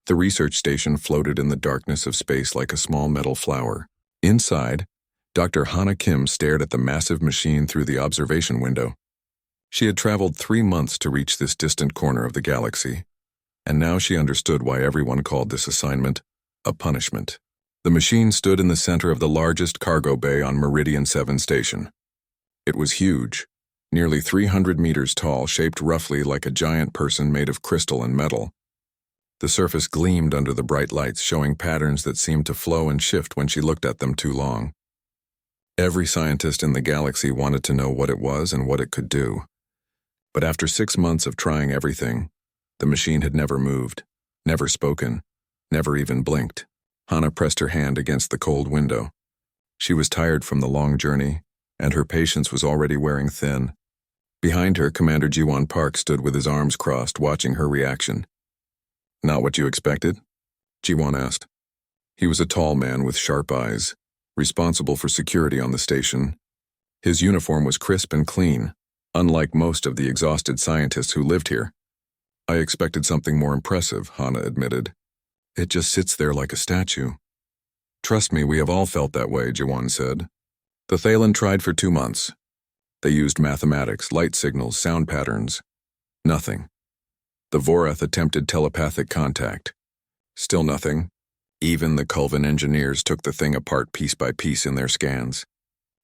The research station floated in the darkness of space like a small metal flower. Inside, Dr. Hana Kim stared at the massive machine through the observation window. She had traveled 3 months to reach this distant corner of the galaxy, and now she understood why everyone called this assignment a punishment. The machine stood in the center of the largest cargo bay on Meridian 7 station. It was huge, nearly 300 meters tall, shaped roughly like a giant person made of crystal and metal. The surface gleamed under the bright lights, showing patterns that seemed to flow and shift when she looked at them too long. Every scientist in the galaxy wanted to know what it was and what it could do. But after 6 months of trying everything, the machine had never moved, never spoken, never even blinked. Hana pressed her hand against the cold window. She was tired from the long journey, and her patience was already wearing thin. Behind her, Commander Jiwon Park stood with his arms crossed, watching her reaction. "Not what you expected?" Jiwon asked. He was a tall man with sharp eyes, responsible for security on the station. His uniform was crisp and clean, unlike most of the exhausted scientists who lived here. "I expected something more impressive," Hana admitted. "It just sits there like a statue." "Trust me, we have all felt that way," Jiwon said. "The Thalen tried for 2 months. They used mathematics, light signals, sound patterns. Nothing. The Vorath attempted telepathic contact. Still nothing. Even the Culven engineers took the thing apart piece by piece in their scans.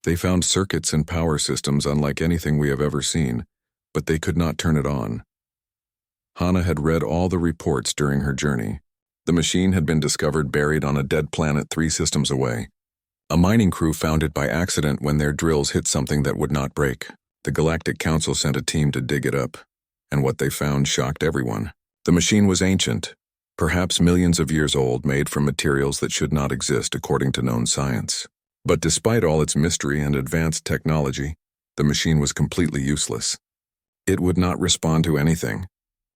They found circuits and power systems unlike anything we have ever seen, but they could not turn it on." Hana had read all the reports during her journey. The machine had been discovered buried on a dead planet 3 systems away. A mining crew found it by accident when their drills hit something that would not break. The Galactic Council sent a team to dig it up, and what they found shocked everyone. The machine was ancient, perhaps millions of years old, made from materials that should not exist according to known science. But despite all its mystery and advanced technology, the machine was completely useless. It would not respond to anything.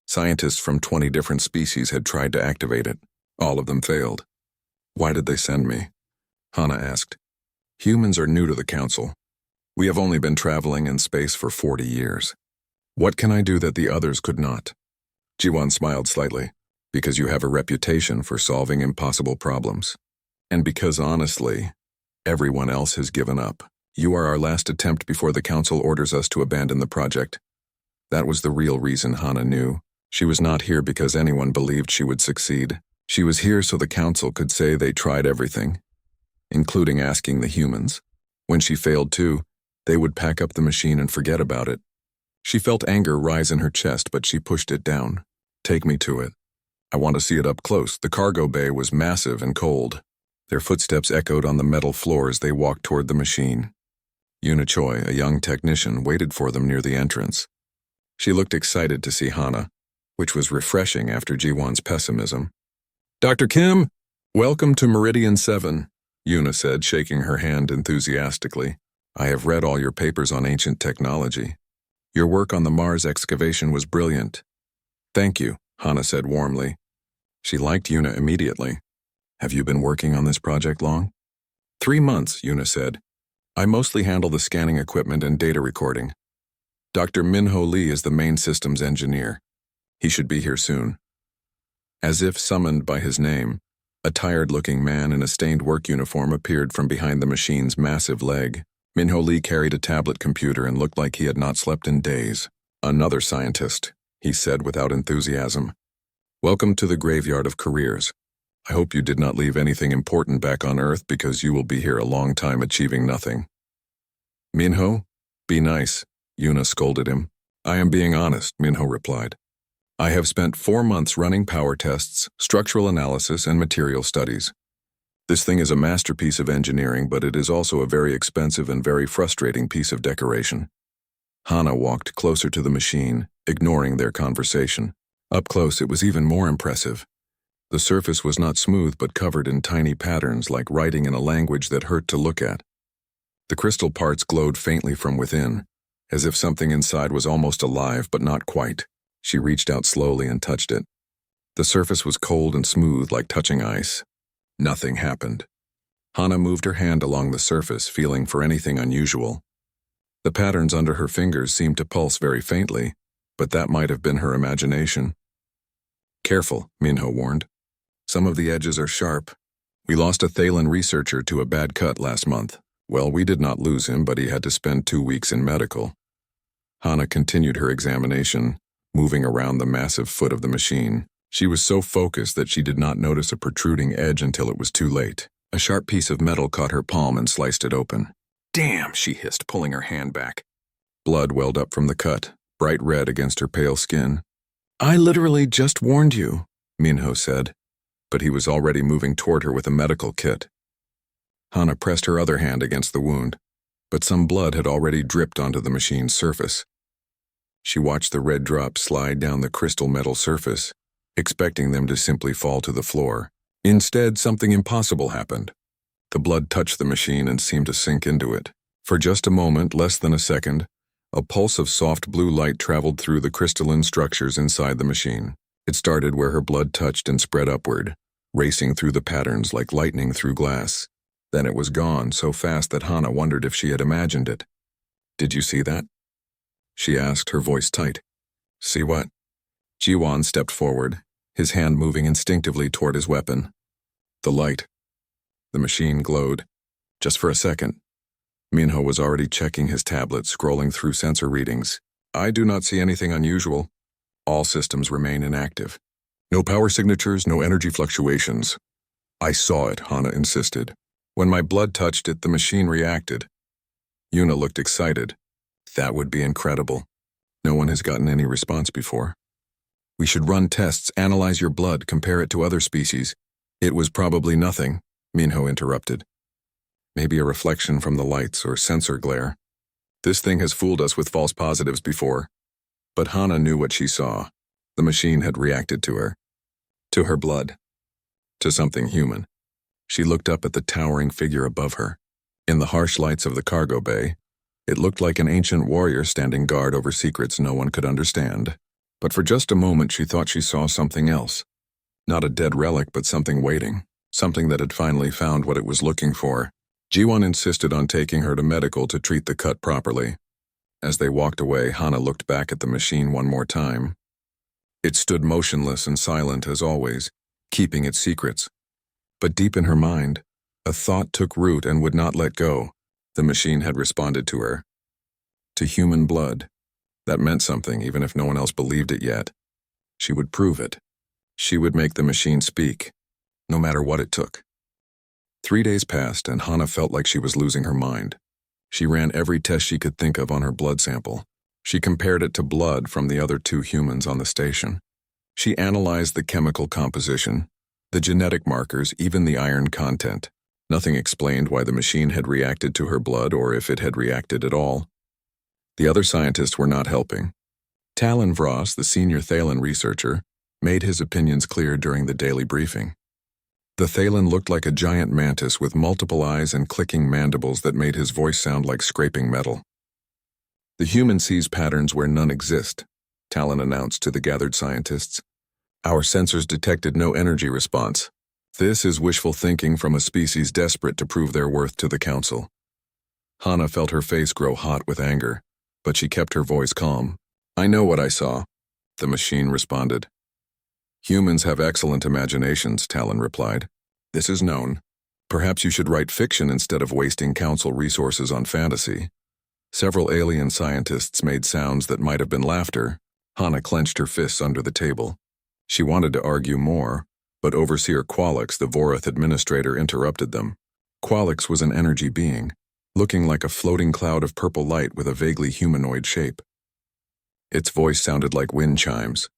Scientists from 20 different species had tried to activate it. All of them failed. "Why did they send me?" Hana asked. "Humans are new to the Council. We have only been traveling in space for 40 years. What can I do that the others could not?" Jiwon smiled slightly. "Because you have a reputation for solving impossible problems. And because, honestly, everyone else has given up. You are our last attempt before the Council orders us to abandon the project." That was the real reason Hana knew. She was not here because anyone believed she would succeed. She was here so the Council could say they tried everything, including asking the humans. When she failed too, they would pack up the machine and forget about it. She felt anger rise in her chest, but she pushed it down. "Take me to it. I want to see it up close." The cargo bay was massive and cold. Their footsteps echoed on the metal floor as they walked toward the machine. Yuna Choi, a young technician, waited for them near the entrance. She looked excited to see Hana, which was refreshing after Jiwon's pessimism. "Dr. Kim, welcome to Meridian 7, Yuna said, shaking her hand enthusiastically. "I have read all your papers on ancient technology. Your work on the Mars excavation was brilliant." "Thank you," Hana said warmly. She liked Yuna immediately. "Have you been working on this project long?" 3 months, Yuna said. "I mostly handle the scanning equipment and data recording. Dr. Minho Lee is the main systems engineer. He should be here soon." As if summoned by his name, a tired-looking man in a stained work uniform appeared from behind the machine's massive leg. Minho Lee carried a tablet computer and looked like he had not slept in days. "Another scientist," he said without enthusiasm. "Welcome to the graveyard of careers. I hope you did not leave anything important back on Earth because you will be here a long time achieving nothing." "Minho, be nice," Yuna scolded him. "I am being honest," Minho replied. "I have spent 4 months running power tests, structural analysis, and material studies. This thing is a masterpiece of engineering, but it is also a very expensive and very frustrating piece of decoration." Hana walked closer to the machine, ignoring their conversation. Up close, it was even more impressive. The surface was not smooth but covered in tiny patterns like writing in a language that hurt to look at. The crystal parts glowed faintly from within, as if something inside was almost alive but not quite. She reached out slowly and touched it. The surface was cold and smooth like touching ice. Nothing happened. Hana moved her hand along the surface, feeling for anything unusual. The patterns under her fingers seemed to pulse very faintly, but that might have been her imagination. "Careful," Minho warned. Some of the edges are sharp. We lost a Thalen researcher to a bad cut last month. Well, we did not lose him, but he had to spend 2 weeks in medical. Hana continued her examination, moving around the massive foot of the machine. She was so focused that she did not notice a protruding edge until it was too late. A sharp piece of metal caught her palm and sliced it open. "Damn," she hissed, pulling her hand back. Blood welled up from the cut, bright red against her pale skin. "I literally just warned you," Minho said, but he was already moving toward her with a medical kit. Hana pressed her other hand against the wound, but some blood had already dripped onto the machine's surface. She watched the red drops slide down the crystal metal surface, expecting them to simply fall to the floor. Instead, something impossible happened. The blood touched the machine and seemed to sink into it. For just a moment, less than a second, a pulse of soft blue light traveled through the crystalline structures inside the machine. It started where her blood touched and spread upward, racing through the patterns like lightning through glass. Then it was gone, so fast that Hana wondered if she had imagined it. "Did you see that?" she asked, her voice tight. "See what?" Jiwon stepped forward, his hand moving instinctively toward his weapon. The light. The machine glowed. Just for a second. Minho was already checking his tablet, scrolling through sensor readings. "I do not see anything unusual. All systems remain inactive. No power signatures, no energy fluctuations." "I saw it," Hana insisted. "When my blood touched it, the machine reacted." Yuna looked excited. "That would be incredible. No one has gotten any response before. We should run tests, analyze your blood, compare it to other species." "It was probably nothing," Minho interrupted. "Maybe a reflection from the lights or sensor glare. This thing has fooled us with false positives before." But Hana knew what she saw. The machine had reacted to her. To her blood. To something human. She looked up at the towering figure above her. In the harsh lights of the cargo bay, it looked like an ancient warrior standing guard over secrets no one could understand. But for just a moment she thought she saw something else. Not a dead relic, but something waiting. Something that had finally found what it was looking for. Jiwon insisted on taking her to medical to treat the cut properly. As they walked away, Hana looked back at the machine one more time. It stood motionless and silent as always, keeping its secrets. But deep in her mind, a thought took root and would not let go. The machine had responded to her. To human blood. That meant something, even if no one else believed it yet. She would prove it. She would make the machine speak, no matter what it took. 3 days passed, and Hana felt like she was losing her mind. She ran every test she could think of on her blood sample. She compared it to blood from the other 2 humans on the station. She analyzed the chemical composition, the genetic markers, even the iron content. Nothing explained why the machine had reacted to her blood or if it had reacted at all. The other scientists were not helping. Talon Vross, the senior Thalen researcher, made his opinions clear during the daily briefing. The Thalen looked like a giant mantis with multiple eyes and clicking mandibles that made his voice sound like scraping metal. "The human sees patterns where none exist," Talon announced to the gathered scientists. "Our sensors detected no energy response. This is wishful thinking from a species desperate to prove their worth to the Council." Hana felt her face grow hot with anger, but she kept her voice calm. "I know what I saw," the machine responded. "Humans have excellent imaginations," Talon replied. "This is known. Perhaps you should write fiction instead of wasting Council resources on fantasy." Several alien scientists made sounds that might have been laughter. Hana clenched her fists under the table. She wanted to argue more, but Overseer Qualix, the Vorath administrator, interrupted them. Qualix was an energy being, looking like a floating cloud of purple light with a vaguely humanoid shape. Its voice sounded like wind chimes.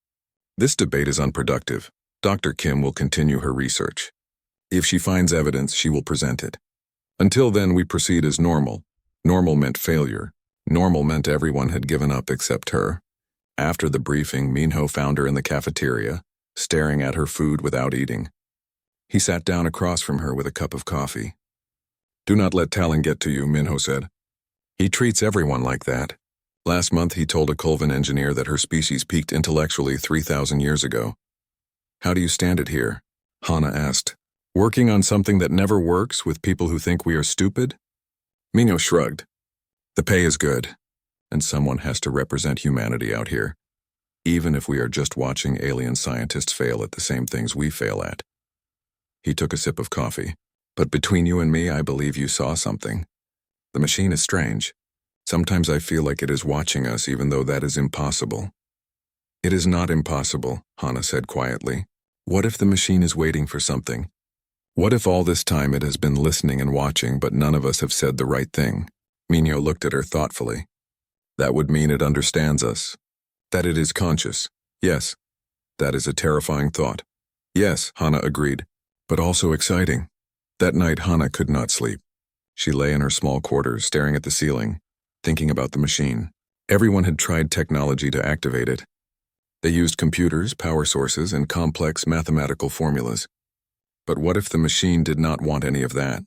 "This debate is unproductive. Dr. Kim will continue her research. If she finds evidence, she will present it. Until then, we proceed as normal." Normal meant failure. Normal meant everyone had given up except her. After the briefing, Minho found her in the cafeteria, staring at her food without eating. He sat down across from her with a cup of coffee. "Do not let Talon get to you," Minho said. "He treats everyone like that. Last month he told a Colvin engineer that her species peaked intellectually 3,000 years ago." "How do you stand it here?" Hana asked. "Working on something that never works with people who think we are stupid?" Minho shrugged. "The pay is good, and someone has to represent humanity out here, even if we are just watching alien scientists fail at the same things we fail at." He took a sip of coffee. But between you and me, I believe you saw something. The machine is strange. Sometimes I feel like it is watching us, even though that is impossible. It is not impossible, Hana said quietly. What if the machine is waiting for something? What if all this time it has been listening and watching, but none of us have said the right thing? Minho looked at her thoughtfully. That would mean it understands us. That it is conscious. Yes. That is a terrifying thought. Yes, Hana agreed, but also exciting. That night, Hana could not sleep. She lay in her small quarters, staring at the ceiling, thinking about the machine. Everyone had tried technology to activate it. They used computers, power sources, and complex mathematical formulas. But what if the machine did not want any of that?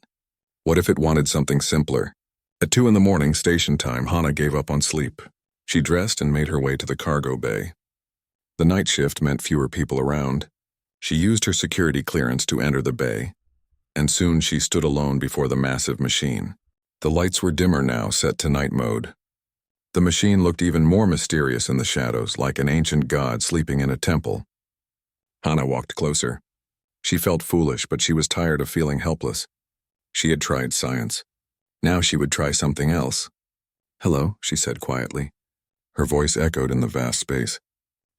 What if it wanted something simpler? At 2 a.m. station time, Hana gave up on sleep. She dressed and made her way to the cargo bay. The night shift meant fewer people around. She used her security clearance to enter the bay, and soon she stood alone before the massive machine. The lights were dimmer now, set to night mode. The machine looked even more mysterious in the shadows, like an ancient god sleeping in a temple. Hana walked closer. She felt foolish, but she was tired of feeling helpless. She had tried science. Now she would try something else. Hello, she said quietly. Her voice echoed in the vast space.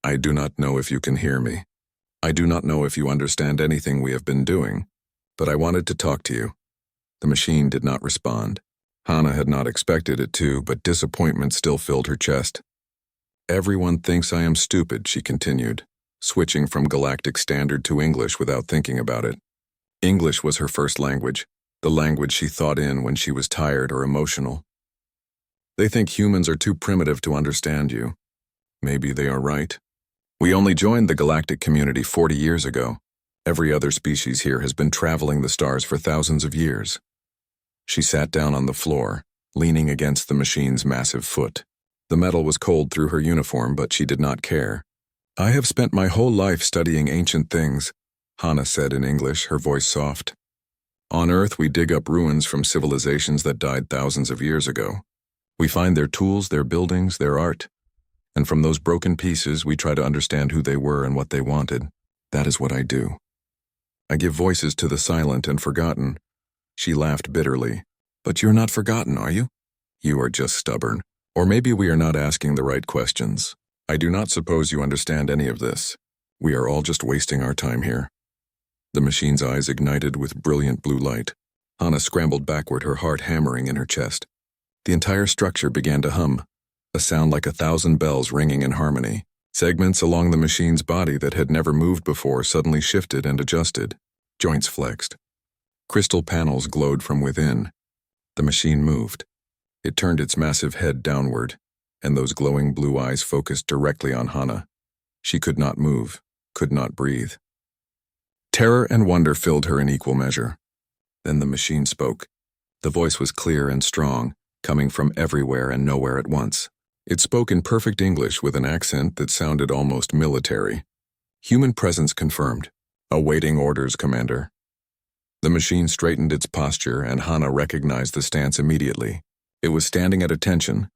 I do not know if you can hear me. I do not know if you understand anything we have been doing, but I wanted to talk to you. The machine did not respond. Hana had not expected it to, but disappointment still filled her chest. Everyone thinks I am stupid, she continued, switching from Galactic Standard to English without thinking about it. English was her first language, the language she thought in when she was tired or emotional. They think humans are too primitive to understand you. Maybe they are right. We only joined the galactic community 40 years ago. Every other species here has been traveling the stars for thousands of years. She sat down on the floor, leaning against the machine's massive foot. The metal was cold through her uniform, but she did not care. I have spent my whole life studying ancient things, Hana said in English, her voice soft. On Earth, we dig up ruins from civilizations that died thousands of years ago. We find their tools, their buildings, their art. And from those broken pieces, we try to understand who they were and what they wanted. That is what I do. I give voices to the silent and forgotten. She laughed bitterly. But you're not forgotten, are you? You are just stubborn. Or maybe we are not asking the right questions. I do not suppose you understand any of this. We are all just wasting our time here. The machine's eyes ignited with brilliant blue light. Hana scrambled backward, her heart hammering in her chest. The entire structure began to hum, a sound like 1,000 bells ringing in harmony. Segments along the machine's body that had never moved before suddenly shifted and adjusted. Joints flexed. Crystal panels glowed from within. The machine moved. It turned its massive head downward, and those glowing blue eyes focused directly on Hana. She could not move, could not breathe. Terror and wonder filled her in equal measure. Then the machine spoke. The voice was clear and strong, coming from everywhere and nowhere at once. It spoke in perfect English with an accent that sounded almost military. Human presence confirmed. Awaiting orders, Commander. The machine straightened its posture, and Hana recognized the stance immediately. It was standing at attention,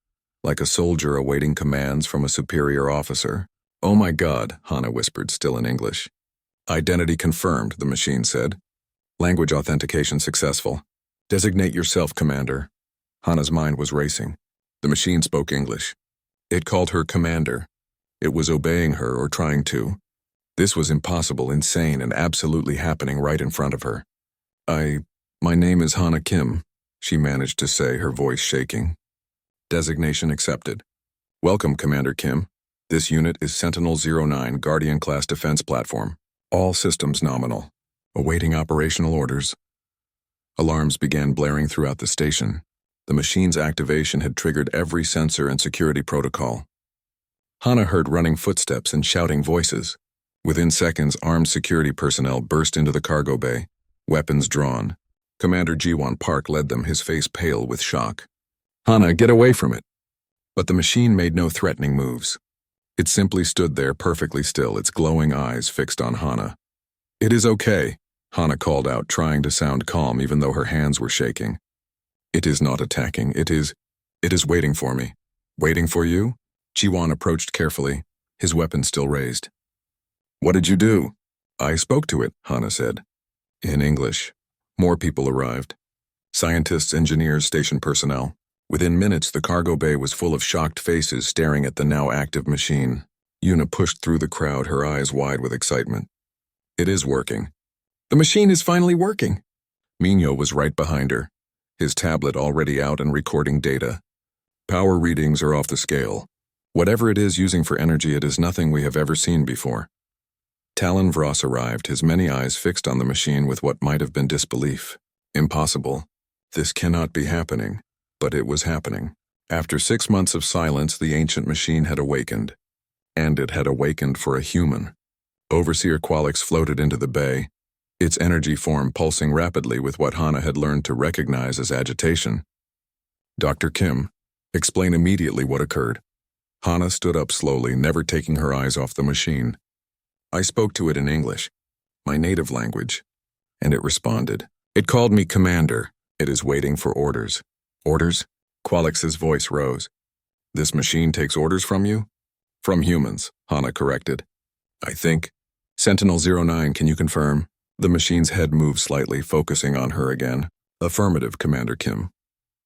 like a soldier awaiting commands from a superior officer. Oh my God, Hana whispered, still in English. Identity confirmed, the machine said. Language authentication successful. Designate yourself, Commander. Hana's mind was racing. The machine spoke English. It called her Commander. It was obeying her or trying to. This was impossible, insane, and absolutely happening right in front of her. My name is Hana Kim, she managed to say, her voice shaking. Designation accepted. Welcome, Commander Kim. This unit is Sentinel-09 Guardian-class defense platform. All systems nominal. Awaiting operational orders. Alarms began blaring throughout the station. The machine's activation had triggered every sensor and security protocol. Hana heard running footsteps and shouting voices. Within seconds, armed security personnel burst into the cargo bay, weapons drawn. Commander Jiwon Park led them, his face pale with shock. Hana, get away from it! But the machine made no threatening moves. It simply stood there perfectly still, its glowing eyes fixed on Hana. It is okay, Hana called out, trying to sound calm even though her hands were shaking. It is not attacking, it is waiting for me. Waiting for you? Jiwon approached carefully, his weapon still raised. What did you do? I spoke to it, Hana said. In English. More people arrived. Scientists, engineers, station personnel. Within minutes, the cargo bay was full of shocked faces staring at the now active machine. Yuna pushed through the crowd, her eyes wide with excitement. It is working. The machine is finally working. Minho was right behind her, his tablet already out and recording data. Power readings are off the scale. Whatever it is using for energy, it is nothing we have ever seen before. Talon Vross arrived, his many eyes fixed on the machine with what might have been disbelief. Impossible. This cannot be happening. But it was happening. After 6 months of silence, the ancient machine had awakened. And it had awakened for a human. Overseer Qualix floated into the bay, its energy form pulsing rapidly with what Hana had learned to recognize as agitation. Dr. Kim, explain immediately what occurred. Hana stood up slowly, never taking her eyes off the machine. I spoke to it in English, my native language, and it responded. It called me Commander. It is waiting for orders. Orders? Qualix's voice rose. This machine takes orders from you? From humans, Hana corrected. I think. Sentinel-09, can you confirm? The machine's head moved slightly, focusing on her again. Affirmative, Commander Kim.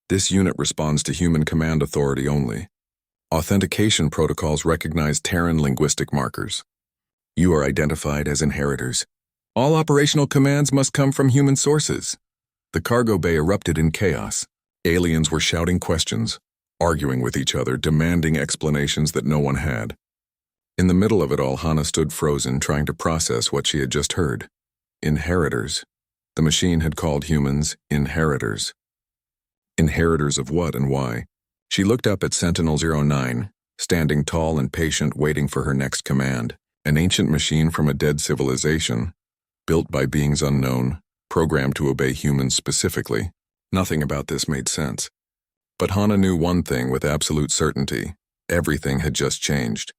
This unit responds to human command authority only. Authentication protocols recognize Terran linguistic markers. You are identified as inheritors. All operational commands must come from human sources. The cargo bay erupted in chaos. Aliens were shouting questions, arguing with each other, demanding explanations that no one had. In the middle of it all, Hana stood frozen, trying to process what she had just heard. Inheritors. The machine had called humans inheritors. Inheritors of what and why? She looked up at Sentinel-09, standing tall and patient, waiting for her next command. An ancient machine from a dead civilization, built by beings unknown, programmed to obey humans specifically. Nothing about this made sense. But Hana knew one thing with absolute certainty. Everything had just changed.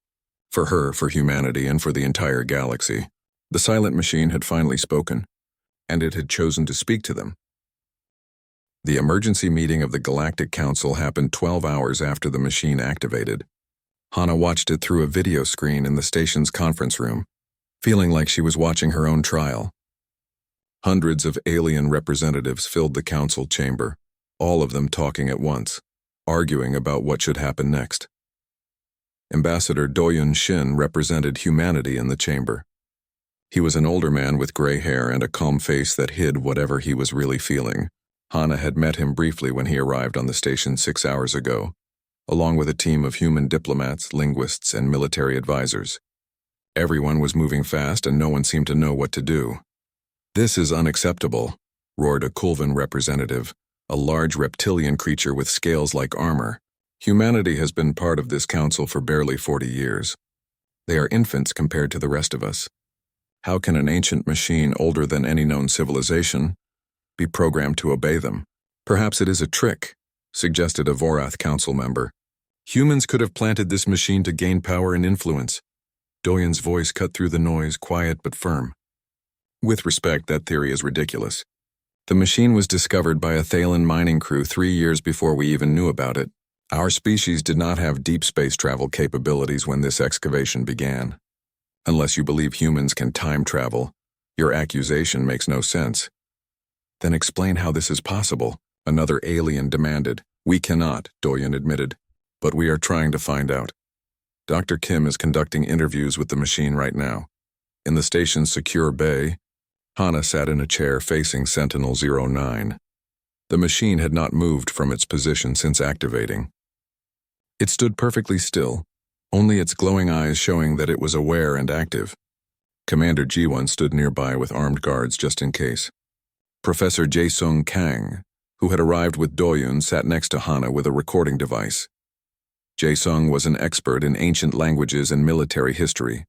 For her, for humanity, and for the entire galaxy. The silent machine had finally spoken, and it had chosen to speak to them. The emergency meeting of the Galactic Council happened 12 hours after the machine activated. Hana watched it through a video screen in the station's conference room, feeling like she was watching her own trial. Hundreds of alien representatives filled the council chamber, all of them talking at once, arguing about what should happen next. Ambassador Doyun Shin represented humanity in the chamber. He was an older man with gray hair and a calm face that hid whatever he was really feeling. Hana had met him briefly when he arrived on the station 6 hours ago, along with a team of human diplomats, linguists, and military advisors. Everyone was moving fast and no one seemed to know what to do. This is unacceptable, roared a Kulvan representative, a large reptilian creature with scales like armor. Humanity has been part of this council for barely 40 years. They are infants compared to the rest of us. How can an ancient machine older than any known civilization be programmed to obey them? Perhaps it is a trick, suggested a Vorath council member. Humans could have planted this machine to gain power and influence. Doyun's voice cut through the noise, quiet but firm. With respect, that theory is ridiculous. The machine was discovered by a Thalen mining crew 3 years before we even knew about it. Our species did not have deep space travel capabilities when this excavation began. Unless you believe humans can time travel, your accusation makes no sense. Then explain how this is possible, another alien demanded. We cannot, Doyun admitted, but we are trying to find out. Dr. Kim is conducting interviews with the machine right now. In the station's secure bay, Hana sat in a chair facing Sentinel-09. The machine had not moved from its position since activating. It stood perfectly still, only its glowing eyes showing that it was aware and active. Commander Ji-1 stood nearby with armed guards just in case. Professor Jae-Sung Kang, who had arrived with Doyun, sat next to Hana with a recording device. Jae-Sung was an expert in ancient languages and military history.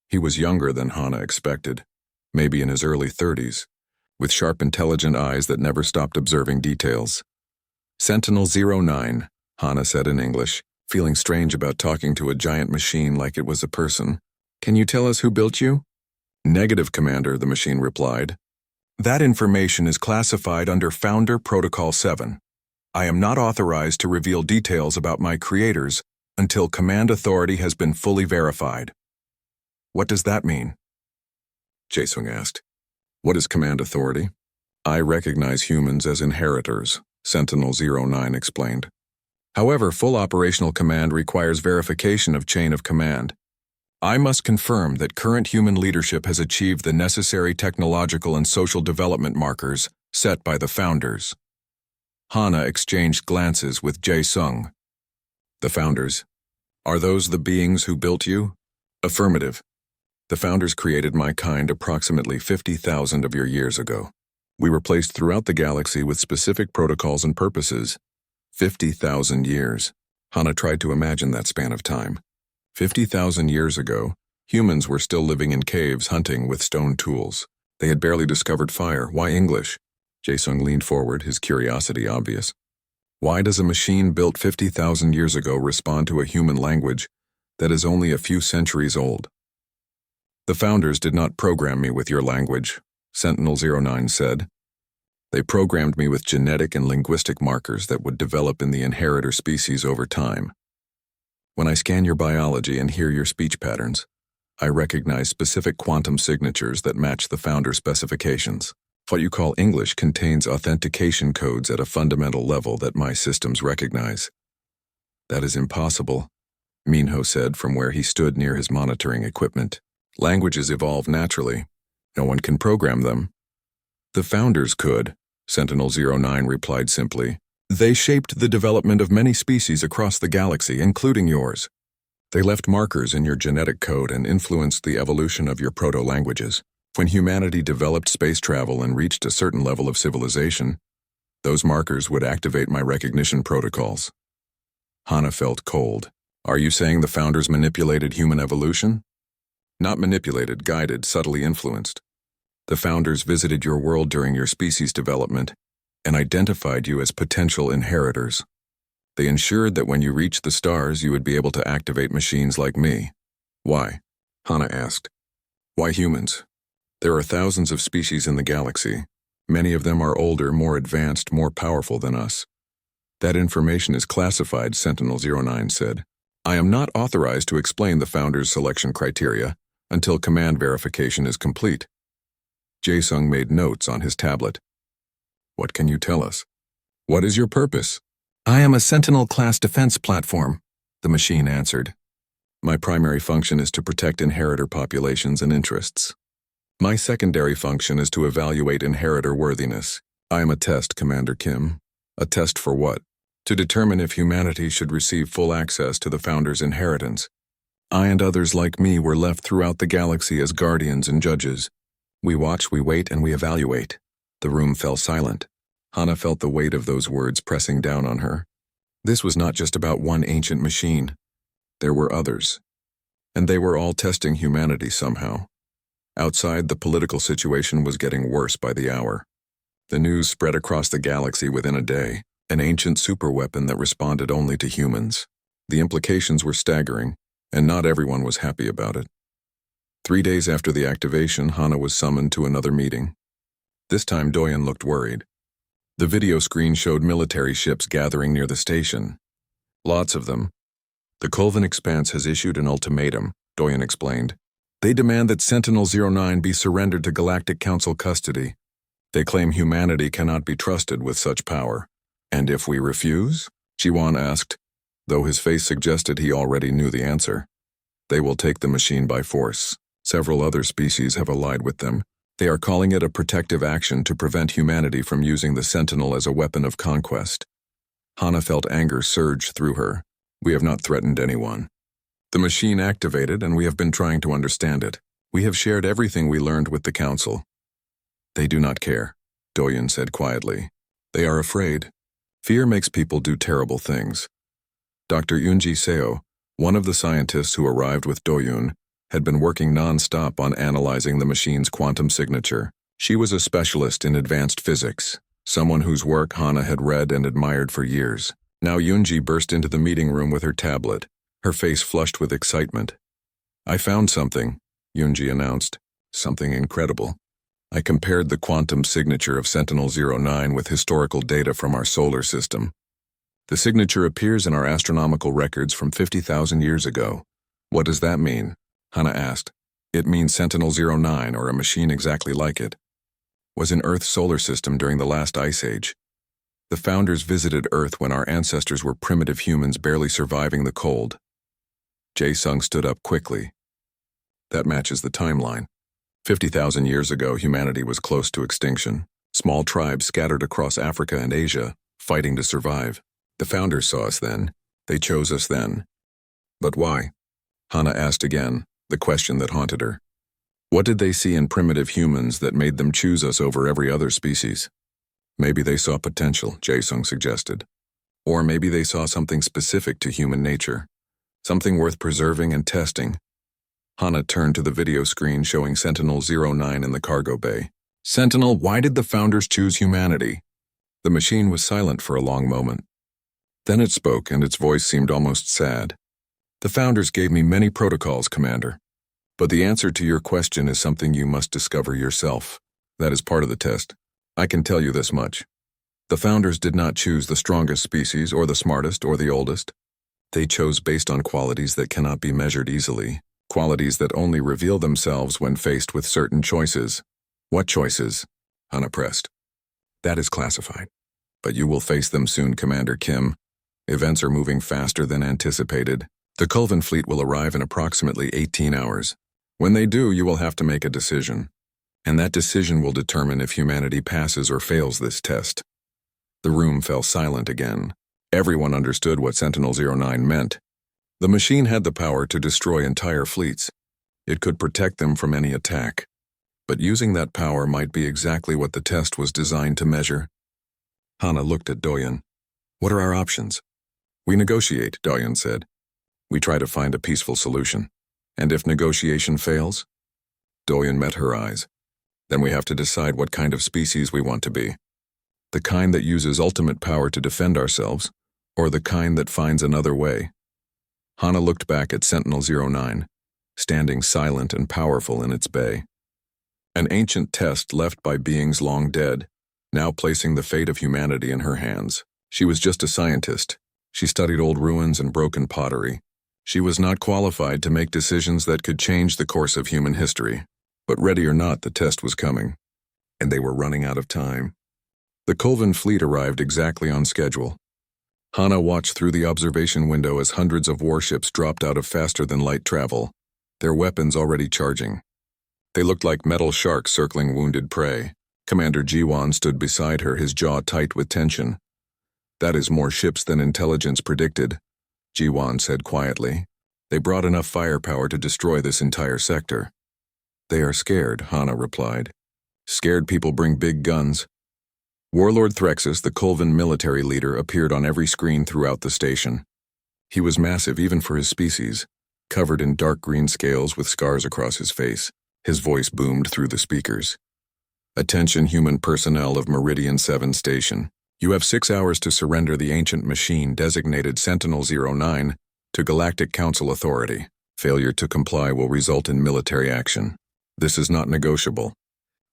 He was younger than Hana expected, maybe in his early 30s, with sharp, intelligent eyes that never stopped observing details. Sentinel-09, Hana said in English, feeling strange about talking to a giant machine like it was a person. Can you tell us who built you? Negative, Commander, the machine replied. That information is classified under Founder Protocol 7. I am not authorized to reveal details about my creators until command authority has been fully verified. What does that mean? Jae-Sung asked. What is command authority? I recognize humans as inheritors, Sentinel-09 explained. However, full operational command requires verification of chain of command. I must confirm that current human leadership has achieved the necessary technological and social development markers set by the founders. Hana exchanged glances with Jae-sung. The founders. Are those the beings who built you? Affirmative. The founders created my kind approximately 50,000 of your years ago. We were placed throughout the galaxy with specific protocols and purposes. 50,000 years. Hana tried to imagine that span of time. 50,000 years ago, humans were still living in caves hunting with stone tools. They had barely discovered fire. Why English? Jae-sung leaned forward, his curiosity obvious. Why does a machine built 50,000 years ago respond to a human language that is only a few centuries old? The founders did not program me with your language, Sentinel-09 said. They programmed me with genetic and linguistic markers that would develop in the inheritor species over time. When I scan your biology and hear your speech patterns, I recognize specific quantum signatures that match the founder specifications. What you call English contains authentication codes at a fundamental level that my systems recognize. That is impossible, Minho said from where he stood near his monitoring equipment. Languages evolve naturally. No one can program them. The founders could, Sentinel-09 replied simply. They shaped the development of many species across the galaxy, including yours. They left markers in your genetic code and influenced the evolution of your proto-languages. When humanity developed space travel and reached a certain level of civilization, those markers would activate my recognition protocols. Hana felt cold. Are you saying the founders manipulated human evolution? Not manipulated, guided, subtly influenced. The founders visited your world during your species development and identified you as potential inheritors. They ensured that when you reached the stars, you would be able to activate machines like me. Why? Hana asked. Why humans? There are thousands of species in the galaxy. Many of them are older, more advanced, more powerful than us. That information is classified, Sentinel-09 said. I am not authorized to explain the founders' selection criteria until command verification is complete. Jae-sung made notes on his tablet. What can you tell us? What is your purpose? I am a Sentinel-class defense platform, the machine answered. My primary function is to protect inheritor populations and interests. My secondary function is to evaluate inheritor worthiness. I am a test, Commander Kim. A test for what? To determine if humanity should receive full access to the founder's inheritance. I and others like me were left throughout the galaxy as guardians and judges. We watch, we wait, and we evaluate. The room fell silent. Hana felt the weight of those words pressing down on her. This was not just about one ancient machine. There were others. And they were all testing humanity somehow. Outside, the political situation was getting worse by the hour. The news spread across the galaxy within a day, an ancient superweapon that responded only to humans. The implications were staggering, and not everyone was happy about it. 3 days after the activation, Hana was summoned to another meeting. This time, Doyen looked worried. The video screen showed military ships gathering near the station. Lots of them. The Colvin Expanse has issued an ultimatum, Doyen explained. They demand that Sentinel-09 be surrendered to Galactic Council custody. They claim humanity cannot be trusted with such power. And if we refuse? Jiwan asked, though his face suggested he already knew the answer. They will take the machine by force. Several other species have allied with them. They are calling it a protective action to prevent humanity from using the Sentinel as a weapon of conquest. Hana felt anger surge through her. We have not threatened anyone. The machine activated, and we have been trying to understand it. We have shared everything we learned with the Council. They do not care, Doyen said quietly. They are afraid. Fear makes people do terrible things. Dr. Yoonji Seo, one of the scientists who arrived with Doyun, had been working non-stop on analyzing the machine's quantum signature. She was a specialist in advanced physics, someone whose work Hana had read and admired for years. Now Yoonji burst into the meeting room with her tablet, her face flushed with excitement. I found something, Yoonji announced. Something incredible. I compared the quantum signature of Sentinel-09 with historical data from our solar system. The signature appears in our astronomical records from 50,000 years ago. What does that mean? Hana asked. It means Sentinel-09 or a machine exactly like it. was in Earth's solar system during the last ice age. The founders visited Earth when our ancestors were primitive humans barely surviving the cold. Jae-sung stood up quickly. That matches the timeline. 50,000 years ago, humanity was close to extinction. Small tribes scattered across Africa and Asia, fighting to survive. The founders saw us then. They chose us then. But why? Hana asked again, the question that haunted her. What did they see in primitive humans that made them choose us over every other species? Maybe they saw potential, Jae-sung suggested. Or maybe they saw something specific to human nature. Something worth preserving and testing. Hana turned to the video screen showing Sentinel-09 in the cargo bay. Sentinel, why did the founders choose humanity? The machine was silent for a long moment. Then it spoke, and its voice seemed almost sad. The founders gave me many protocols, Commander. But the answer to your question is something you must discover yourself. That is part of the test. I can tell you this much. The founders did not choose the strongest species or the smartest or the oldest. They chose based on qualities that cannot be measured easily, qualities that only reveal themselves when faced with certain choices. What choices? Hana pressed. That is classified. But you will face them soon, Commander Kim. Events are moving faster than anticipated. The Culven fleet will arrive in approximately 18 hours. When they do, you will have to make a decision. And that decision will determine if humanity passes or fails this test. The room fell silent again. Everyone understood what Sentinel-09 meant. The machine had the power to destroy entire fleets. It could protect them from any attack. But using that power might be exactly what the test was designed to measure. Hana looked at Doyeon. What are our options? We negotiate, Doyeon said. We try to find a peaceful solution. And if negotiation fails? Doyeon met her eyes. Then we have to decide what kind of species we want to be. The kind that uses ultimate power to defend ourselves, or the kind that finds another way. Hana looked back at Sentinel-09, standing silent and powerful in its bay. An ancient test left by beings long dead, now placing the fate of humanity in her hands. She was just a scientist. She studied old ruins and broken pottery. She was not qualified to make decisions that could change the course of human history. But ready or not, the test was coming. And they were running out of time. The Culven fleet arrived exactly on schedule. Hana watched through the observation window as hundreds of warships dropped out of faster-than-light travel, their weapons already charging. They looked like metal sharks circling wounded prey. Commander Ji-won stood beside her, his jaw tight with tension. That is more ships than intelligence predicted, Ji-won said quietly. They brought enough firepower to destroy this entire sector. They are scared, Hana replied. Scared people bring big guns. Warlord Threxus, the Culven military leader, appeared on every screen throughout the station. He was massive even for his species, covered in dark green scales with scars across his face. His voice boomed through the speakers. Attention human personnel of Meridian 7 Station. You have 6 hours to surrender the ancient machine designated Sentinel-09 to Galactic Council Authority. Failure to comply will result in military action. This is not negotiable.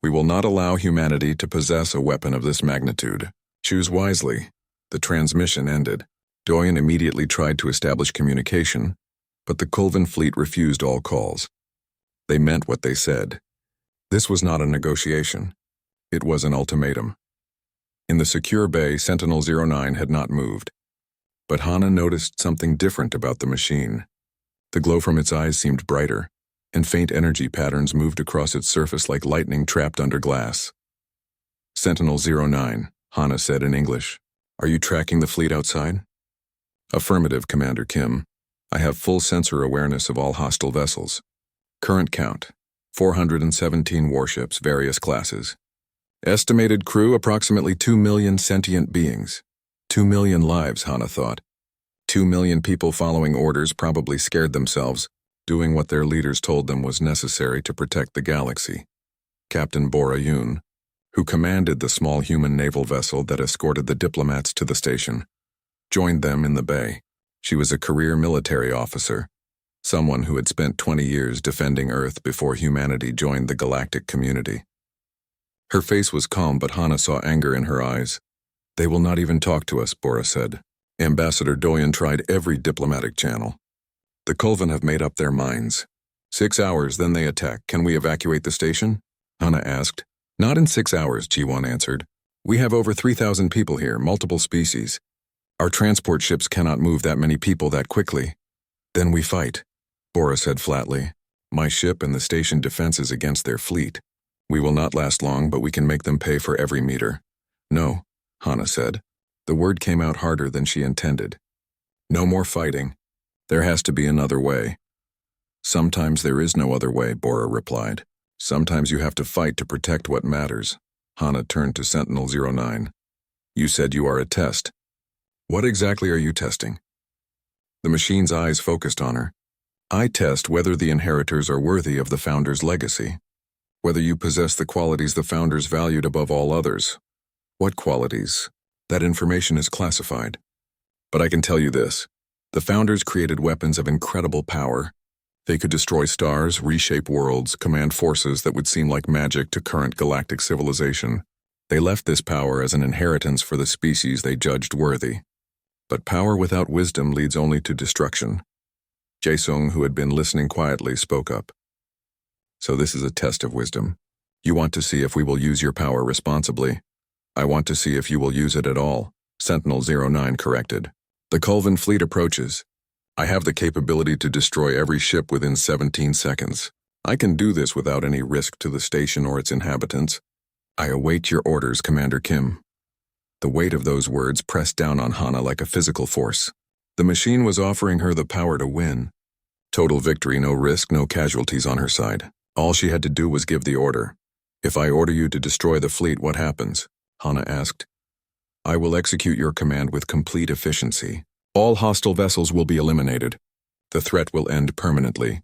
We will not allow humanity to possess a weapon of this magnitude. Choose wisely. The transmission ended. Doyeon immediately tried to establish communication, but the Culven fleet refused all calls. They meant what they said. This was not a negotiation. It was an ultimatum. In the secure bay, Sentinel-09 had not moved. But Hana noticed something different about the machine. The glow from its eyes seemed brighter, and faint energy patterns moved across its surface like lightning trapped under glass. Sentinel-09, Hana said in English. Are you tracking the fleet outside? Affirmative, Commander Kim. I have full sensor awareness of all hostile vessels. Current count, 417 warships, various classes. Estimated crew, approximately 2 million sentient beings. 2 million lives, Hana thought. 2 million people following orders, probably scared themselves, doing what their leaders told them was necessary to protect the galaxy. Captain Bora Yoon, who commanded the small human naval vessel that escorted the diplomats to the station, joined them in the bay. She was a career military officer, someone who had spent 20 years defending Earth before humanity joined the galactic community. Her face was calm, but Hana saw anger in her eyes. They will not even talk to us, Bora said. Ambassador Doyeon tried every diplomatic channel. The Culven have made up their minds. 6 hours, then they attack. Can we evacuate the station? Hana asked, Not in 6 hours, G1 answered. We have over 3,000 people here, multiple species. Our transport ships cannot move that many people that quickly. Then we fight, Bora said flatly. My ship and the station defenses against their fleet. We will not last long, but we can make them pay for every meter. No, Hana said. The word came out harder than she intended. No more fighting. There has to be another way. Sometimes there is no other way, Bora replied. Sometimes you have to fight to protect what matters. Hana turned to Sentinel-09. You said you are a test. What exactly are you testing? The machine's eyes focused on her. I test whether the inheritors are worthy of the Founder's legacy. Whether you possess the qualities the Founders valued above all others. What qualities? That information is classified. But I can tell you this. The Founders created weapons of incredible power. They could destroy stars, reshape worlds, command forces that would seem like magic to current galactic civilization. They left this power as an inheritance for the species they judged worthy. But power without wisdom leads only to destruction. Jae-sung, who had been listening quietly, spoke up. So this is a test of wisdom. You want to see if we will use your power responsibly. I want to see if you will use it at all, Sentinel-09 corrected. The Culven fleet approaches. I have the capability to destroy every ship within 17 seconds. I can do this without any risk to the station or its inhabitants. I await your orders, Commander Kim. The weight of those words pressed down on Hana like a physical force. The machine was offering her the power to win. Total victory, no risk, no casualties on her side. All she had to do was give the order. If I order you to destroy the fleet, what happens? Hana asked. I will execute your command with complete efficiency. All hostile vessels will be eliminated. The threat will end permanently.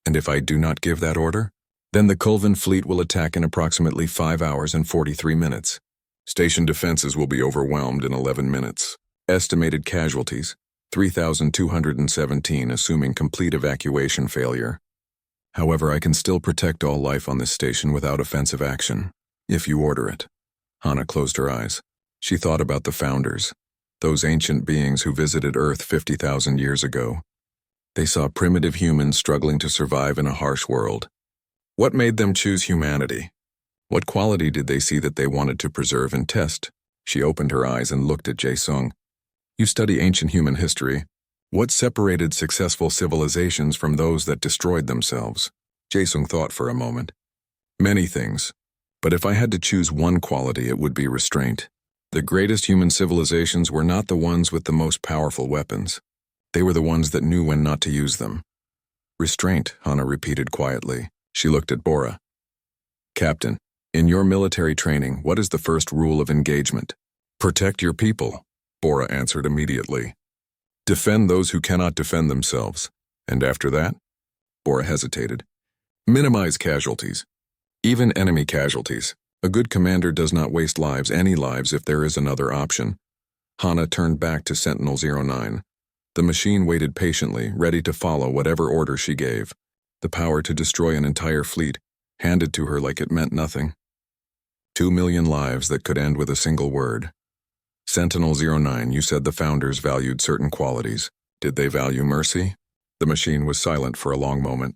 And if I do not give that order, then the Culven fleet will attack in approximately 5 hours and 43 minutes. Station defenses will be overwhelmed in 11 minutes. Estimated casualties, 3,217, assuming complete evacuation failure. However, I can still protect all life on this station without offensive action, if you order it. Hana closed her eyes. She thought about the Founders, those ancient beings who visited Earth 50,000 years ago. They saw primitive humans struggling to survive in a harsh world. What made them choose humanity? What quality did they see that they wanted to preserve and test? She opened her eyes and looked at Jae-sung. You study ancient human history. What separated successful civilizations from those that destroyed themselves? Jae-sung thought for a moment. Many things. But if I had to choose one quality, it would be restraint. The greatest human civilizations were not the ones with the most powerful weapons. They were the ones that knew when not to use them. Restraint, Hana repeated quietly. She looked at Bora. Captain, in your military training, what is the first rule of engagement? Protect your people, Bora answered immediately. Defend those who cannot defend themselves. And after that? Bora hesitated. Minimize casualties. Even enemy casualties. A good commander does not waste lives, any lives, if there is another option. Hana turned back to Sentinel-09. The machine waited patiently, ready to follow whatever order she gave. The power to destroy an entire fleet, handed to her like it meant nothing. 2 million lives that could end with a single word. Sentinel-09, you said the Founders valued certain qualities. Did they value mercy? The machine was silent for a long moment.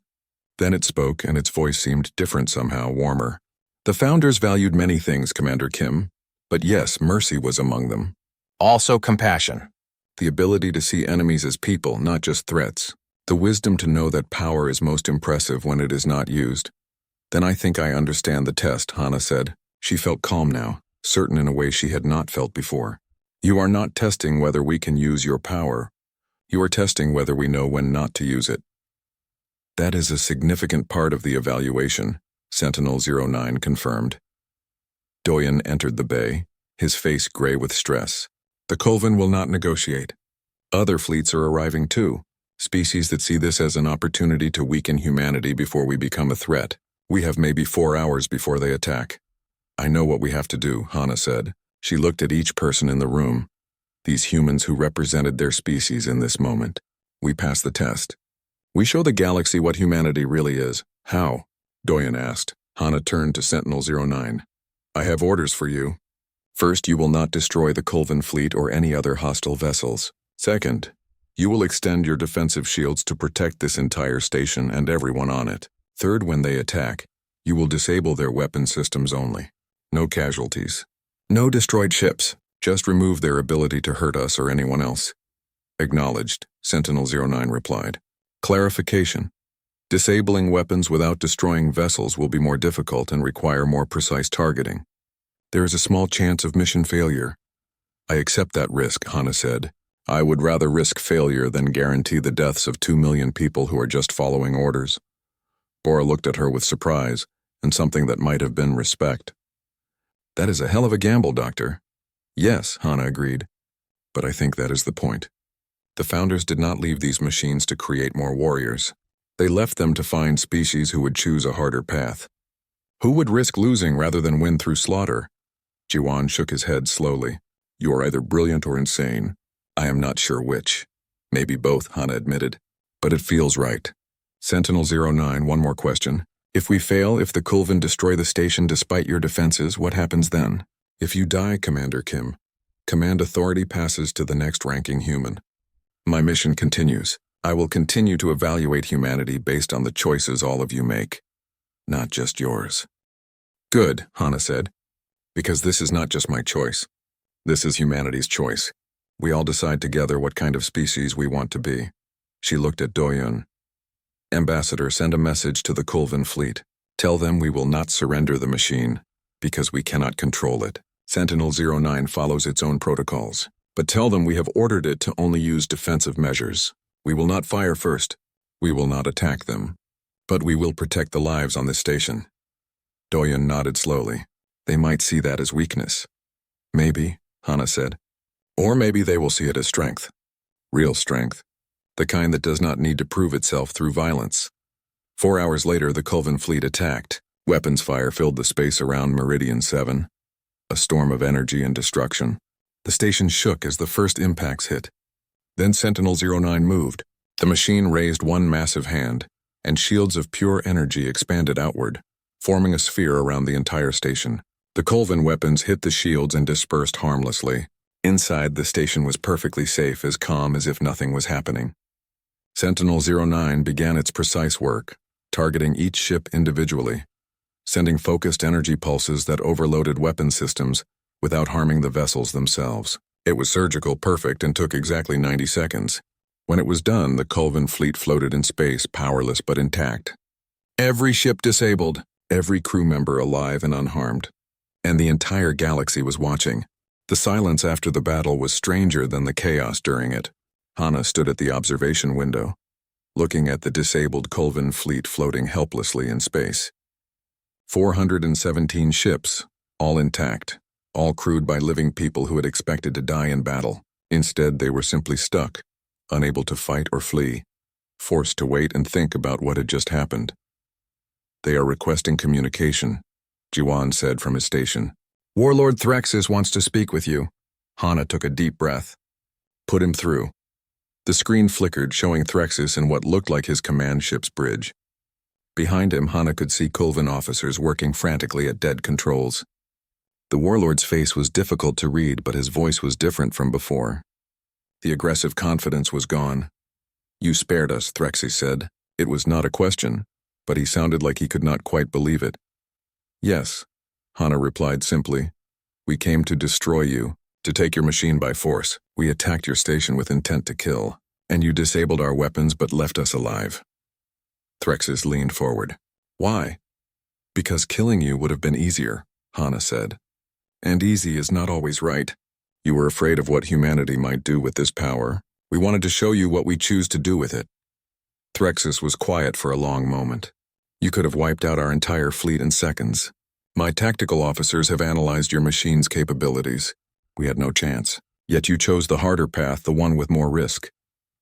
Then it spoke, and its voice seemed different somehow, warmer. The Founders valued many things, Commander Kim. But yes, mercy was among them. Also compassion. The ability to see enemies as people, not just threats. The wisdom to know that power is most impressive when it is not used. Then I think I understand the test, Hana said. She felt calm now, certain in a way she had not felt before. You are not testing whether we can use your power. You are testing whether we know when not to use it. That is a significant part of the evaluation, Sentinel-09 confirmed. Doyen entered the bay, his face gray with stress. The Culven will not negotiate. Other fleets are arriving too, species that see this as an opportunity to weaken humanity before we become a threat. We have maybe 4 hours before they attack. I know what we have to do, Hana said. She looked at each person in the room, these humans who represented their species in this moment. We pass the test. We show the galaxy what humanity really is. How? Doyen asked. Hana turned to Sentinel-09. I have orders for you. First, you will not destroy the Culven fleet or any other hostile vessels. Second, you will extend your defensive shields to protect this entire station and everyone on it. Third, when they attack, you will disable their weapon systems only. No casualties. No destroyed ships. Just remove their ability to hurt us or anyone else. Acknowledged, Sentinel-09 replied. Clarification. Disabling weapons without destroying vessels will be more difficult and require more precise targeting. There is a small chance of mission failure. I accept that risk, Hana said. I would rather risk failure than guarantee the deaths of 2 million people who are just following orders. Bora looked at her with surprise and something that might have been respect. That is a hell of a gamble, Doctor. Yes, Hana agreed. But I think that is the point. The founders did not leave these machines to create more warriors. They left them to find species who would choose a harder path. Who would risk losing rather than win through slaughter? Jiwan shook his head slowly. You are either brilliant or insane. I am not sure which. Maybe both, Hana admitted. But it feels right. Sentinel-09, one more question. If we fail, if the Kulvan destroy the station despite your defenses, what happens then? If you die, Commander Kim, command authority passes to the next ranking human. My mission continues. I will continue to evaluate humanity based on the choices all of you make. Not just yours. Good, Hana said. Because this is not just my choice. This is humanity's choice. We all decide together what kind of species we want to be. She looked at Doyun. Ambassador, send a message to the Kulvan fleet. Tell them we will not surrender the machine, because we cannot control it. Sentinel-09 follows its own protocols. But tell them we have ordered it to only use defensive measures. We will not fire first. We will not attack them. But we will protect the lives on this station. Doyun nodded slowly. They might see that as weakness. Maybe, Hana said. Or maybe they will see it as strength. Real strength. The kind that does not need to prove itself through violence. 4 hours later, the Kulvan fleet attacked. Weapons fire filled the space around Meridian 7. A storm of energy and destruction. The station shook as the first impacts hit. Then Sentinel-09 moved. The machine raised one massive hand, and shields of pure energy expanded outward, forming a sphere around the entire station. The Kulvan weapons hit the shields and dispersed harmlessly. Inside, the station was perfectly safe, as calm as if nothing was happening. Sentinel-09 began its precise work, targeting each ship individually, sending focused energy pulses that overloaded weapon systems without harming the vessels themselves. It was surgical, perfect, and took exactly 90 seconds. When it was done, the Kulvan fleet floated in space, powerless but intact. Every ship disabled, every crew member alive and unharmed. And the entire galaxy was watching. The silence after the battle was stranger than the chaos during it. Hana stood at the observation window, looking at the disabled Kulvan fleet floating helplessly in space. 417 ships, all intact, all crewed by living people who had expected to die in battle. Instead, they were simply stuck, unable to fight or flee, forced to wait and think about what had just happened. They are requesting communication, Jiwan said from his station. Warlord Threxus wants to speak with you. Hana took a deep breath. Put him through. The screen flickered, showing Threxus in what looked like his command ship's bridge. Behind him, Hana could see Kulvan officers working frantically at dead controls. The warlord's face was difficult to read, but his voice was different from before. The aggressive confidence was gone. You spared us, Threxus said. It was not a question, but he sounded like he could not quite believe it. Yes, Hana replied simply. We came to destroy you, to take your machine by force. We attacked your station with intent to kill, and you disabled our weapons but left us alive. Threxus leaned forward. Why? Because killing you would have been easier, Hana said. And easy is not always right. You were afraid of what humanity might do with this power. We wanted to show you what we choose to do with it. Threxus was quiet for a long moment. You could have wiped out our entire fleet in seconds. My tactical officers have analyzed your machine's capabilities. We had no chance. Yet you chose the harder path, the one with more risk.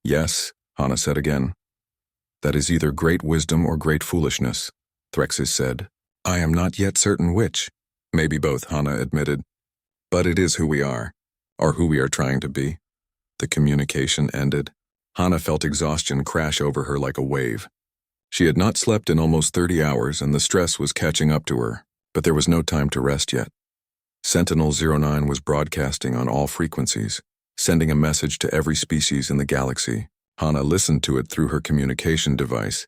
Yes, Hana said again. That is either great wisdom or great foolishness, Threxus said. I am not yet certain which. Maybe both, Hana admitted. But it is who we are, or who we are trying to be. The communication ended. Hana felt exhaustion crash over her like a wave. She had not slept in almost 30 hours, and the stress was catching up to her, but there was no time to rest yet. Sentinel-09 was broadcasting on all frequencies, sending a message to every species in the galaxy. Hana listened to it through her communication device,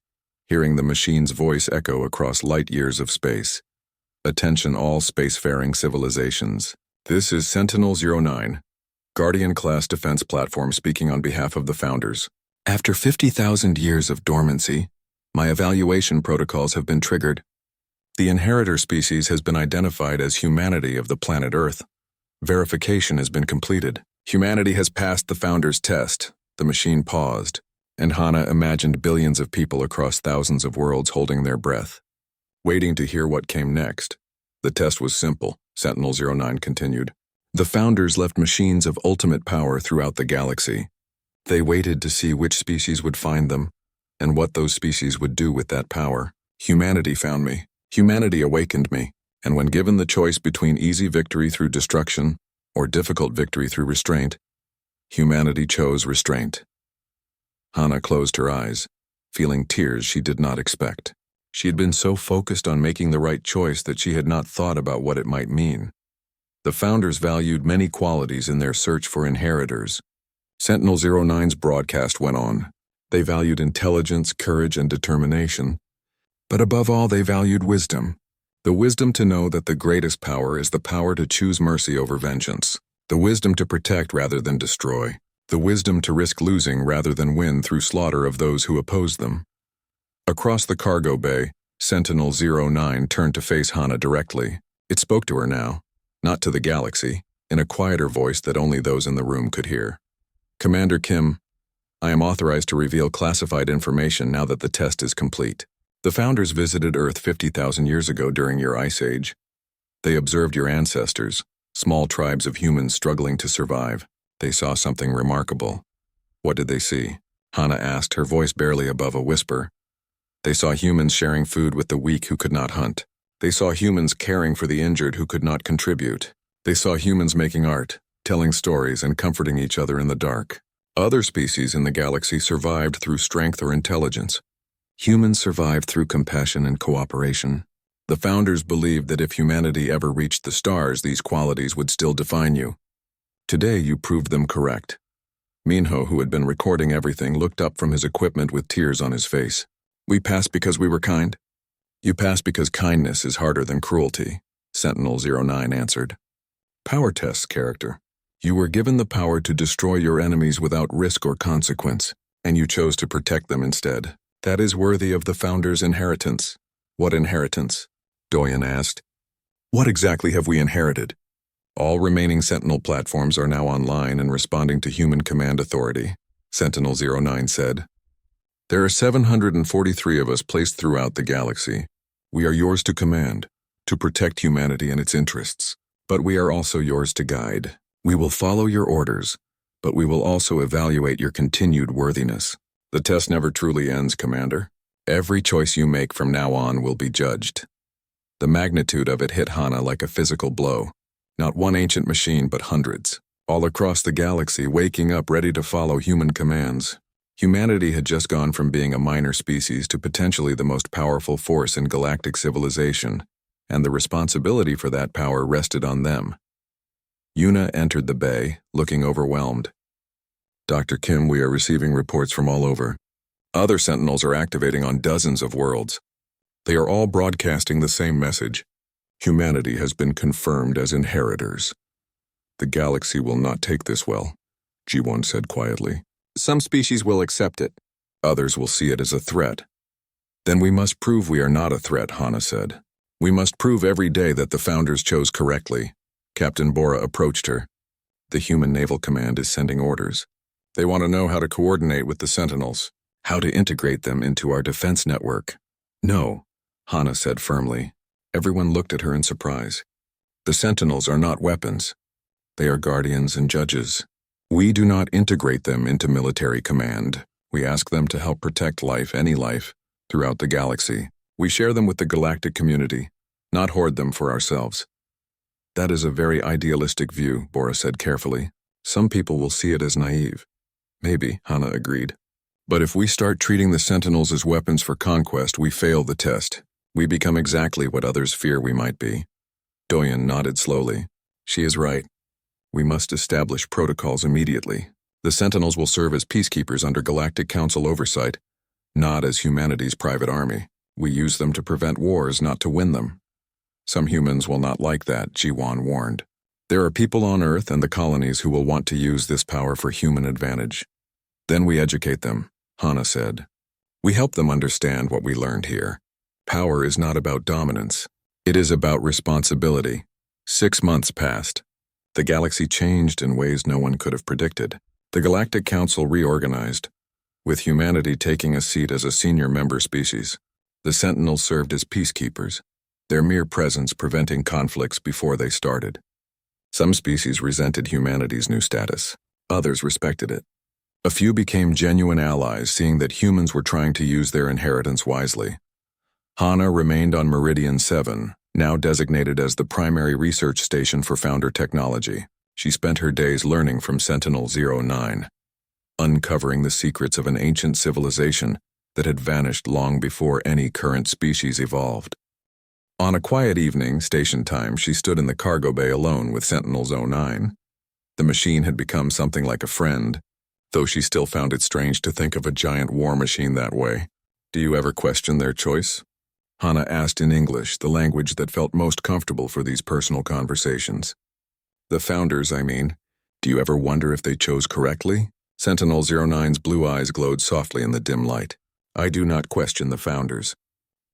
hearing the machine's voice echo across light years of space. Attention all spacefaring civilizations. This is Sentinel-09, Guardian-class defense platform speaking on behalf of the founders. After 50,000 years of dormancy, my evaluation protocols have been triggered. The inheritor species has been identified as humanity of the planet Earth. Verification has been completed. Humanity has passed the founders' test. The machine paused, and Hana imagined billions of people across thousands of worlds holding their breath, waiting to hear what came next. The test was simple, Sentinel-09 continued. The founders left machines of ultimate power throughout the galaxy. They waited to see which species would find them, and what those species would do with that power. Humanity found me. Humanity awakened me, and when given the choice between easy victory through destruction or difficult victory through restraint, humanity chose restraint. Hana closed her eyes, feeling tears she did not expect. She had been so focused on making the right choice that she had not thought about what it might mean. The founders valued many qualities in their search for inheritors. Sentinel-09's broadcast went on. They valued intelligence, courage, and determination. But above all, they valued wisdom. The wisdom to know that the greatest power is the power to choose mercy over vengeance. The wisdom to protect rather than destroy. The wisdom to risk losing rather than win through slaughter of those who oppose them. Across the cargo bay, Sentinel-09 turned to face Hana directly. It spoke to her now, not to the galaxy, in a quieter voice that only those in the room could hear. Commander Kim, I am authorized to reveal classified information now that the test is complete. The founders visited Earth 50,000 years ago during your ice age. They observed your ancestors, small tribes of humans struggling to survive. They saw something remarkable. What did they see? Hana asked, her voice barely above a whisper. They saw humans sharing food with the weak who could not hunt. They saw humans caring for the injured who could not contribute. They saw humans making art, telling stories, and comforting each other in the dark. Other species in the galaxy survived through strength or intelligence. Humans survived through compassion and cooperation. The founders believed that if humanity ever reached the stars, these qualities would still define you. Today, you proved them correct. Minho, who had been recording everything, looked up from his equipment with tears on his face. We passed because we were kind? You passed because kindness is harder than cruelty, Sentinel-09 answered. Power tests, character. You were given the power to destroy your enemies without risk or consequence, and you chose to protect them instead. That is worthy of the founders' inheritance. What inheritance? Doyen asked. What exactly have we inherited? All remaining Sentinel platforms are now online and responding to human command authority, Sentinel-09 said. There are 743 of us placed throughout the galaxy. We are yours to command, to protect humanity and its interests. But we are also yours to guide. We will follow your orders, but we will also evaluate your continued worthiness. The test never truly ends, Commander. Every choice you make from now on will be judged. The magnitude of it hit Hana like a physical blow. Not one ancient machine, but hundreds. All across the galaxy, waking up ready to follow human commands. Humanity had just gone from being a minor species to potentially the most powerful force in galactic civilization, and the responsibility for that power rested on them. Yuna entered the bay, looking overwhelmed. Dr. Kim, we are receiving reports from all over. Other Sentinels are activating on dozens of worlds. They are all broadcasting the same message. Humanity has been confirmed as inheritors. The galaxy will not take this well, G1 said quietly. Some species will accept it. Others will see it as a threat. Then we must prove we are not a threat, Hana said. We must prove every day that the founders chose correctly. Captain Bora approached her. The Human Naval Command is sending orders. They want to know how to coordinate with the Sentinels, how to integrate them into our defense network. No, Hana said firmly. Everyone looked at her in surprise. The Sentinels are not weapons. They are guardians and judges. We do not integrate them into military command. We ask them to help protect life, any life, throughout the galaxy. We share them with the galactic community, not hoard them for ourselves. That is a very idealistic view, Bora said carefully. Some people will see it as naive. Maybe, Hana agreed. But if we start treating the Sentinels as weapons for conquest, we fail the test. We become exactly what others fear we might be. Doyen nodded slowly. She is right. We must establish protocols immediately. The Sentinels will serve as peacekeepers under Galactic Council oversight, not as humanity's private army. We use them to prevent wars, not to win them. Some humans will not like that, Jiwan warned. There are people on Earth and the colonies who will want to use this power for human advantage. Then we educate them, Hana said. We help them understand what we learned here. Power is not about dominance. It is about responsibility. 6 months passed. The galaxy changed in ways no one could have predicted. The Galactic Council reorganized, with humanity taking a seat as a senior member species. The Sentinels served as peacekeepers, their mere presence preventing conflicts before they started. Some species resented humanity's new status. Others respected it. A few became genuine allies, seeing that humans were trying to use their inheritance wisely. Hana remained on Meridian 7, now designated as the primary research station for Founder technology. She spent her days learning from Sentinel-09, uncovering the secrets of an ancient civilization that had vanished long before any current species evolved. On a quiet evening, station time, she stood in the cargo bay alone with Sentinel-09. The machine had become something like a friend, though she still found it strange to think of a giant war machine that way. Do you ever question their choice? Hana asked in English, the language that felt most comfortable for these personal conversations. The Founders, I mean. Do you ever wonder if they chose correctly? Sentinel-09's blue eyes glowed softly in the dim light. I do not question the Founders,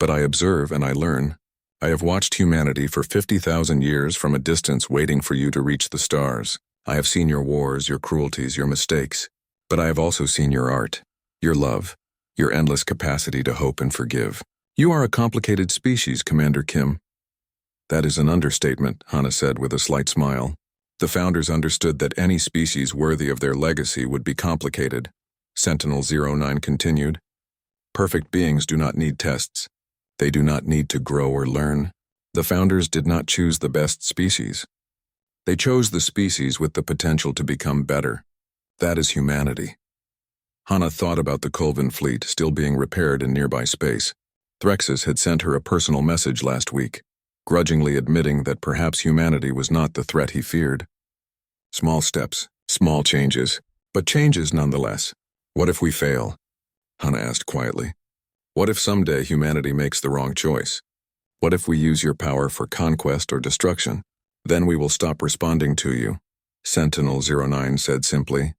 but I observe and I learn. I have watched humanity for 50,000 years from a distance waiting for you to reach the stars. I have seen your wars, your cruelties, your mistakes. But I have also seen your art, your love, your endless capacity to hope and forgive. You are a complicated species, Commander Kim. That is an understatement, Hana said with a slight smile. The Founders understood that any species worthy of their legacy would be complicated. Sentinel-09 continued. Perfect beings do not need tests. They do not need to grow or learn. The Founders did not choose the best species. They chose the species with the potential to become better. That is humanity. Hana thought about the Colvin fleet still being repaired in nearby space. Threxus had sent her a personal message last week, grudgingly admitting that perhaps humanity was not the threat he feared. Small steps, small changes, but changes nonetheless. What if we fail? Hana asked quietly. What if someday humanity makes the wrong choice? What if we use your power for conquest or destruction? Then we will stop responding to you, Sentinel-09 said simply.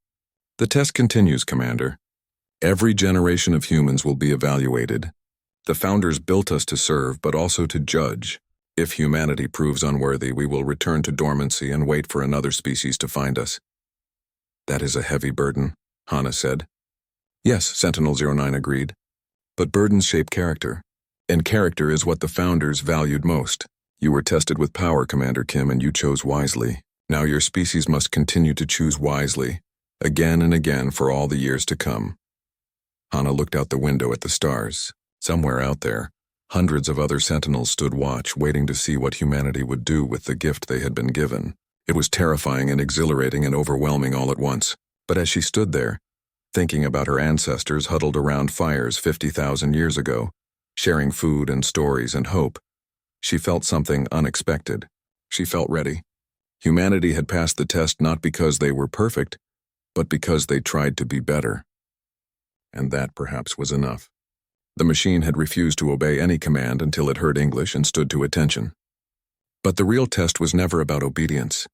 The test continues, Commander. Every generation of humans will be evaluated. The Founders built us to serve, but also to judge. If humanity proves unworthy, we will return to dormancy and wait for another species to find us. That is a heavy burden, Hana said. Yes, Sentinel-09 agreed. But burdens shape character, and character is what the Founders valued most. You were tested with power, Commander Kim, and you chose wisely. Now your species must continue to choose wisely, again and again for all the years to come. Hana looked out the window at the stars. Somewhere out there, hundreds of other Sentinels stood watch, waiting to see what humanity would do with the gift they had been given. It was terrifying and exhilarating and overwhelming all at once. But as she stood there, thinking about her ancestors huddled around fires 50,000 years ago, sharing food and stories and hope, she felt something unexpected. She felt ready. Humanity had passed the test not because they were perfect, but because they tried to be better. And that perhaps was enough. The machine had refused to obey any command until it heard English and stood to attention. But the real test was never about obedience.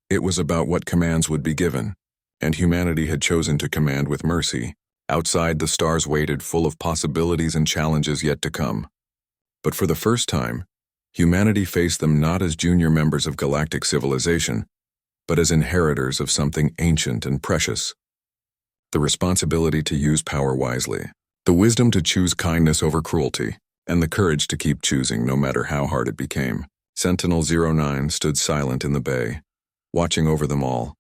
It was about what commands would be given, and humanity had chosen to command with mercy. Outside, the stars waited, full of possibilities and challenges yet to come. But for the first time, humanity faced them not as junior members of galactic civilization, but as inheritors of something ancient and precious. The responsibility to use power wisely, the wisdom to choose kindness over cruelty, and the courage to keep choosing no matter how hard it became. Sentinel-09 stood silent in the bay, watching over them all,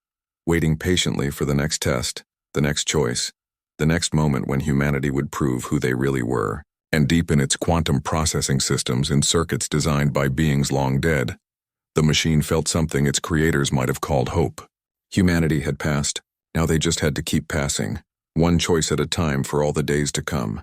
waiting patiently for the next test, the next choice, the next moment when humanity would prove who they really were. And deep in its quantum processing systems in circuits designed by beings long dead, the machine felt something its creators might have called hope. Humanity had passed, now they just had to keep passing, one choice at a time for all the days to come.